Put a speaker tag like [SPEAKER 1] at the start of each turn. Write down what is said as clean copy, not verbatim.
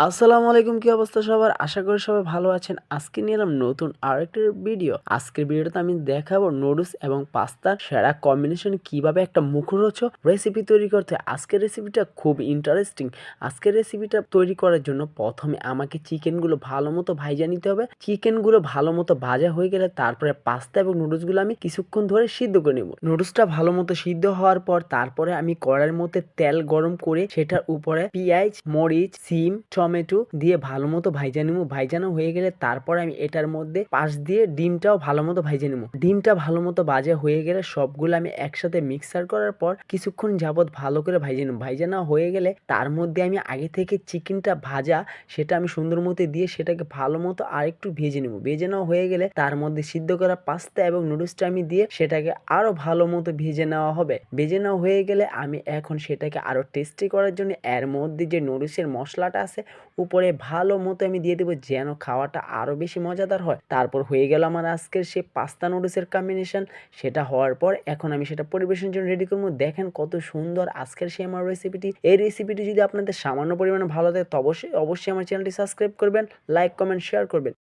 [SPEAKER 1] আসসালামু আলাইকুম, কি অবস্থা সবার? আশা করি সবাই ভালো আছেন। আজকে নিয়ে এলাম নতুন আরেকটা ভিডিও। আজকের ভিডিওতে আমি দেখাবো নুডলস এবং পাস্তার সেরা কম্বিনেশন কিভাবে একটা মুখরোচক রেসিপি তৈরি করতে হয়। আজকের রেসিপিটা খুব ইন্টারেস্টিং। আজকের রেসিপিটা তৈরি করার জন্য প্রথমে আমাকে চিকেনগুলো ভালোমতো ভাইজা নিতে হবে। চিকেনগুলো ভালোমতো ভাজা হয়ে গেলে তারপরে পাস্তা এবং নুডলসগুলো আমি কিছুক্ষণ ধরে সিদ্ধ করে নেব। নুডলসটা ভালোমতো সিদ্ধ হওয়ার পর তারপরে আমি কড়াইয়ের মধ্যে তেল গরম করে সেটার উপরে পেঁয়াজ, মরিচ, সিম, টমেটো দিয়ে ভালোমতো ভাইজা নিব। ভাইজানো হয়ে গেলে তারপরে আমি এটার মধ্যে পাশ দিয়ে ডিমটাও ভালোমতো ভাইজে নিব। ডিমটা ভালোমতো ভাজা হয়ে গেলে সবগুলো আমি একসাথে মিক্সার করার পর কিছুক্ষণ যাবত ভালো করে ভাইজে নিব। ভাইজানো হয়ে গেলে তার মধ্যে আমি আগে থেকে চিকেনটা ভাজা সেটা আমি সুন্দর মতো দিয়ে সেটাকে ভালো মতো আরেকটু ভেজে নেব। ভেজে নেওয়া হয়ে গেলে তার মধ্যে সিদ্ধ করা পাস্তা এবং নুডলসটা আমি দিয়ে সেটাকে আরো ভালো মতো ভেজে নেওয়া হবে। ভেজে নেওয়া হয়ে গেলে আমি এখন সেটাকে আরো টেস্টি করার জন্য এর মধ্যে যে নুডলসের মশলাটা আছে উপরে ভালো মতো আমি দিয়ে দেবো যেন খাওয়াটা আরো বেশি মজাদার হয়। তারপর হয়ে গেল আমার আজকের সেই পাস্তা নুডলসের কম্বিনেশন। সেটা হওয়ার পর এখন আমি সেটা পরিবেশনের জন্য রেডি করবো। দেখেন কত সুন্দর আজকের সেই আমার রেসিপিটি। এই রেসিপিটি যদি আপনাদের সামান্য পরিমাণে ভালো লাগে তো অবশ্যই আমার চ্যানেলটি সাবস্ক্রাইব করবেন, লাইক, কমেন্ট, শেয়ার করবেন।